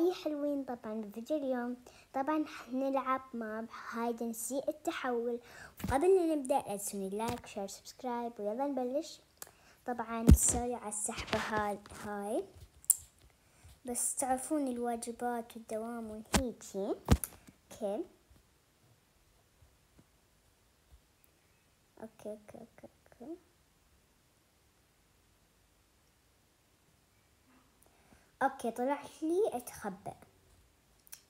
يا حلوين. طبعا بفيديو اليوم طبعا حنلعب مع هايد اند سيك التحول. قبل لا نبدأ لا تنسوني لايك شير سبسكرايب ويلا نبلش. طبعا سوري على السحبة هاي بس تعرفون الواجبات والدوام وهيجي. اوكي اوكي اوكي اوكي اوكي اوكي طلع لي اتخبأ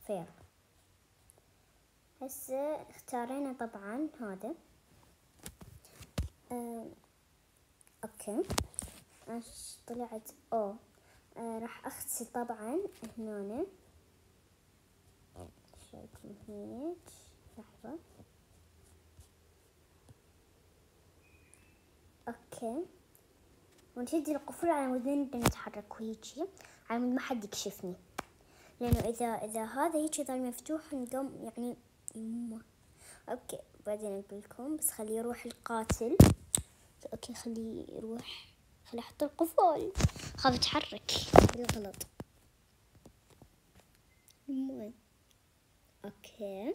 فير. هسه اختارينا طبعا هذا. اوكي ايش طلعت راح اغسل طبعا هنا شايفين هيك. لحظة اوكي ونشد القفل على مود نبدأ نتحرك وهيجي على مود ما حد يكشفني، لانه اذا هذا هيك ظل مفتوح نقوم يعني يمه. اوكي بعدين اقول لكم بس خليه يروح القاتل. اوكي خليه يروح، خليه احط القفل، خاف يتحرك بالغلط. المهم اوكي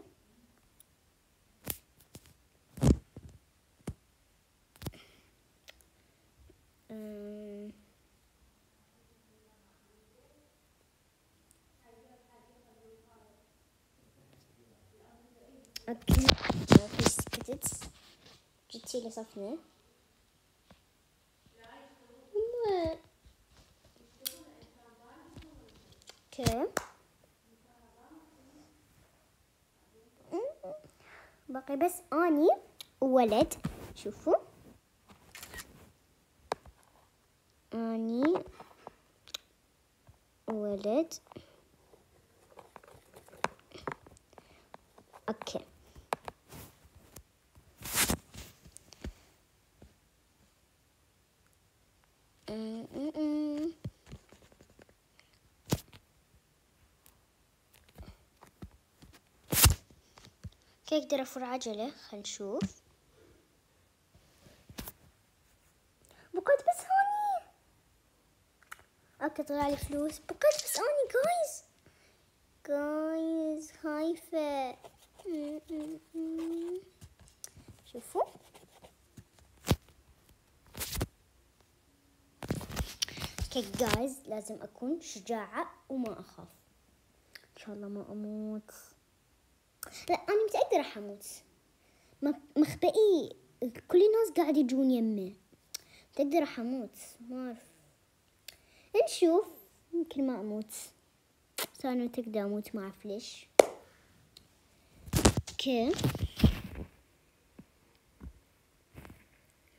اوكي ما في سكتت جيتي لي صفنة. اوكي باقي بس اني وولد. شوفوا اني ولد. اوكي كيف اقدر افر عجلة؟ خل نشوف. بقيت بس هوني. اوكي طلع لي فلوس. بقيت بس هوني جايز خايفة. شوفوا اوكي جايز لازم اكون شجاعة وما اخاف. ان شاء الله ما اموت. لا انا متأكدة راح اموت. مخبئي كل الناس قاعد يجون يمه. متأكدة راح اموت. ما اعرف نشوف يمكن ما اموت. بس انا متأكدة اموت ما اعرف ليش. اوكي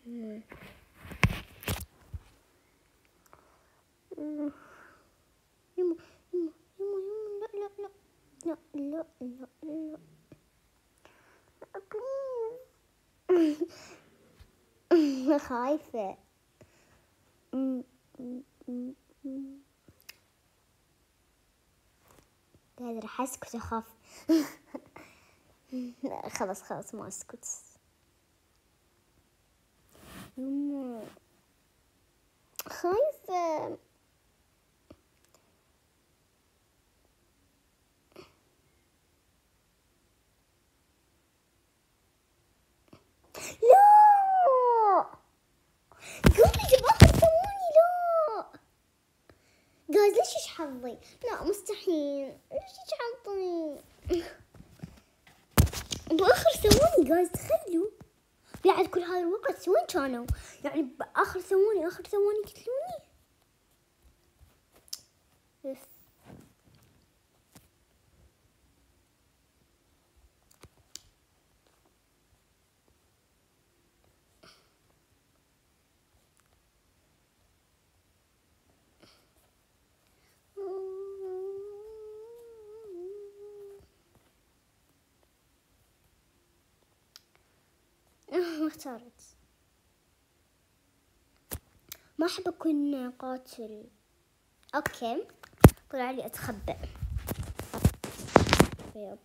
يما يما يما يما لا لا لا لا لا لا لا بليز. خايفة. هذا راح اسكت اخاف. خلاص ما اسكت. يما خايفة. لا قومي باخر ثواني. لا جايز ليش ايش حظي؟ لا مستحيل. ليش ايش حظي باخر ثواني؟ جايز تخيلوا بعد كل هذا الوقت وين كانوا؟ يعني باخر ثواني قتلوني. اختارت ما احب اكون قاتل. اوكي طلع لي اتخبأ. يب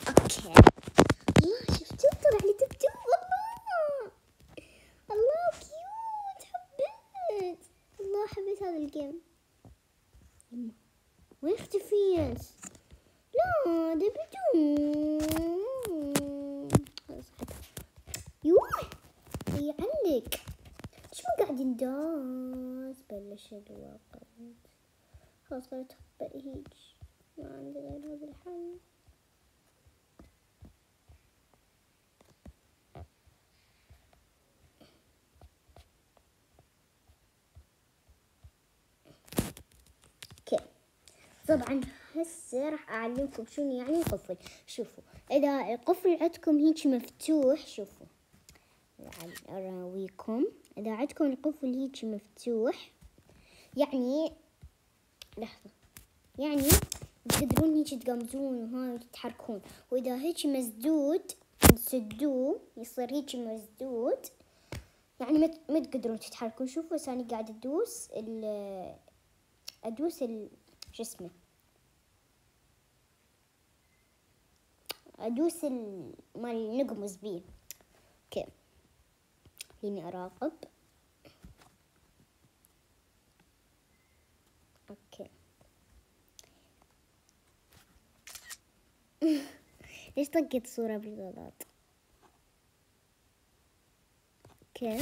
اوكي الله شفتوا طلع لي تبتو. الله كيوت حبيت. الله الله حبيت هذا الجيم. يما وين اختفيت؟ لا ده بدون. يوه هي عندك ليش ما قاعد نداس؟ بلش الوقت خلاص قلت تخبئي هيج، ما عندي غير هذا الحل. اوكي طبعا هسه راح اعلمكم شنو يعني قفل. شوفوا اذا القفل عندكم هيك مفتوح، شوفوا اراويكم، اذا عندكم القفل هيك مفتوح يعني لحظة، يعني تقدرون هيك تقمزون وهاي تتحركون، واذا هيك مسدود تسدوه يصير هيك مسدود يعني ما تقدرون تتحركون. شوفوا ثاني قاعد ادوس شو اسمه، ادوس مال نقمز بيه. اوكي خليني اراقب. اوكي ليش طقيت صورة بالغلط؟ اوكي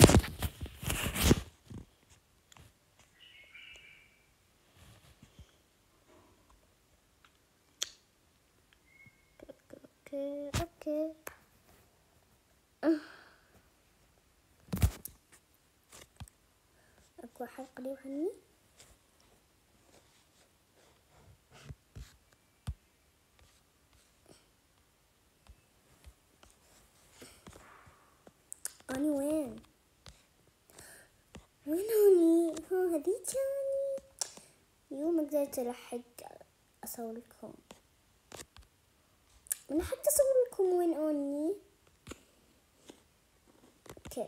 اوكي اوكي اكو حلقة لي وهني. اني وين اني؟ ها هذيك اني. يوم ما قدرت الحق اصور لكم، انا حتى اصور لكم وين اني. اوكي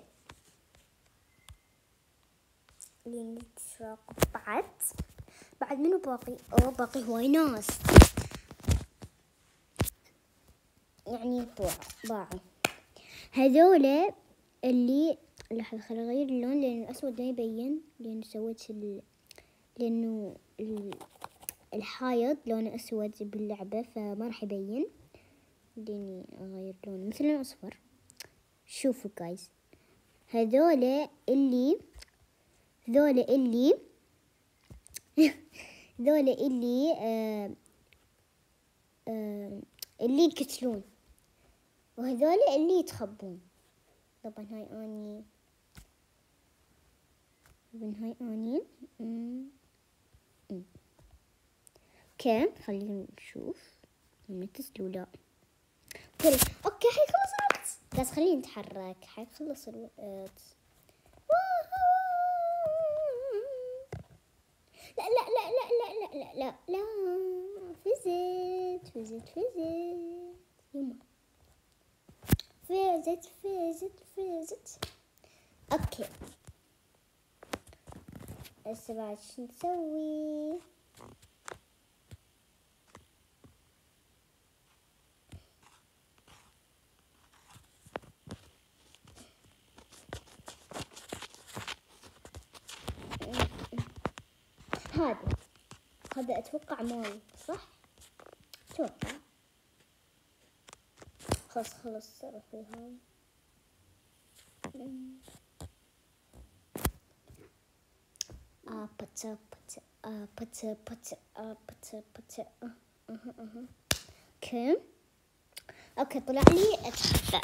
اللي نتراقب بعد منو باقي؟ باقي هواي ناس يعني باعوا هذولا اللي لحظة خليني اغير اللون لان الاسود ما يبين، لانه سويت لانه الحائط لونه اسود باللعبة فما راح يبين، لاني اغير لونه مثل الاصفر. شوفوا جايز هذولا اللي ذولا اللي ذولا اللي يقتلون، وهذولا اللي يتخبون. طبعا هاي اني، اوكي خلينا نشوف نتصلوا. لا اوكي حيخلص الوقت بس خلينا نتحرك، حيخلص الوقت. لا لا لا لا لا لا لا لا فزت يما فزت. اوكي هسه بعد شو نسوي؟ هذا اتوقع مال صح؟ اتوقع خلص روحي هاي. اوكي طلع لي اتحدى.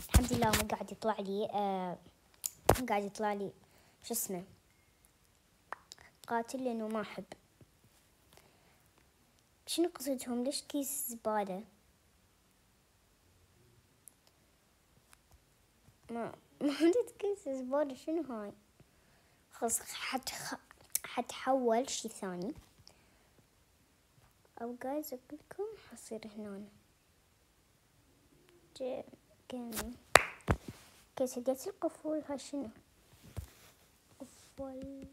الحمد لله ما قاعد يطلع لي قاعد يطلع لي شو اسمه قاتل، لانه ما احب. شنو قصدهم؟ ليش كيس زبالة؟ ما عندي كيس زبالة. شنو هاي؟ خلاص حتحول شي ثاني. او جايز اقولكم حصير هنا كان كيس هديت القفول. هاي شنو قفول؟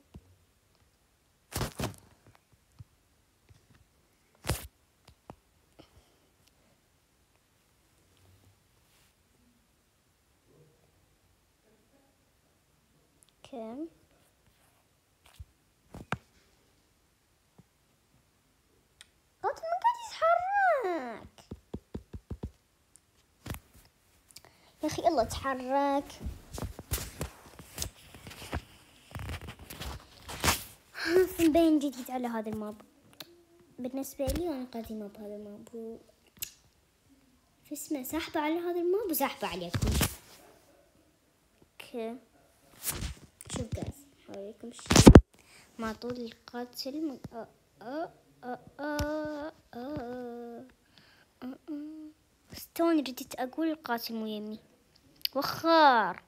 كم أخي يلا تحرك. بين جديد على هذا الماب بالنسبة لي، أنا قديمة بهذا الماب شو اسمه، ساحبة على هذا الماب وساحبة عليكم. اوكي شوف جايز هوريكم شيء مع طول القاتل استوني رديت اقول القاتل مو يمي وخار.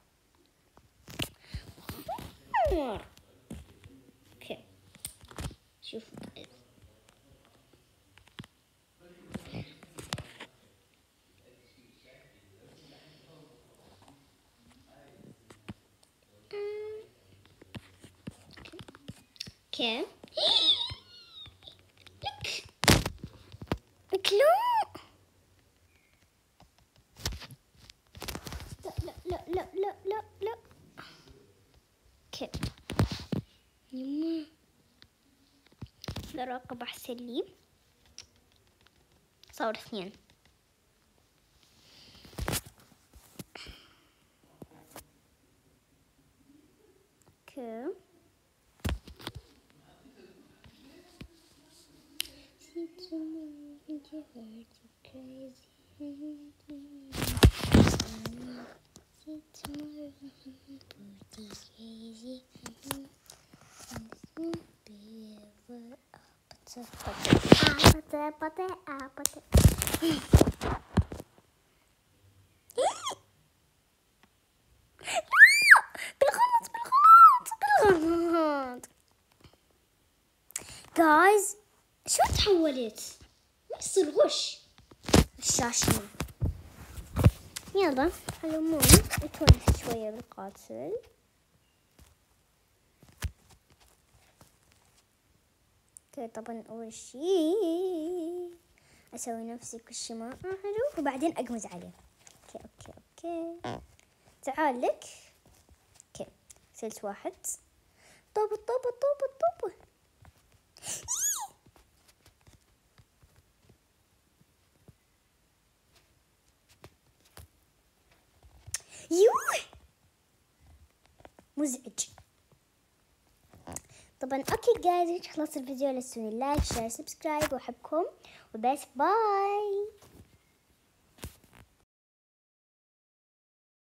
اوكي شوفوا جايز اوكي لك لا. اوكي يما براقب احسن لي. صار 2. اوكي بالغلط جايز. شو تحولت؟ ما يصير غش الشاشة. يلا على العموم اتونس شوية بالقاتل. اوكي طبعا اول شي اسوي نفسي كل شي ما حلو وبعدين اقمز عليه. اوكي تعال لك. اوكي سلت واحد. طب يوه مزعج. طبعا اوكي جايز خلص الفيديو، لا تنسوني لايك شير سبسكرايب واحبكم وبس باي.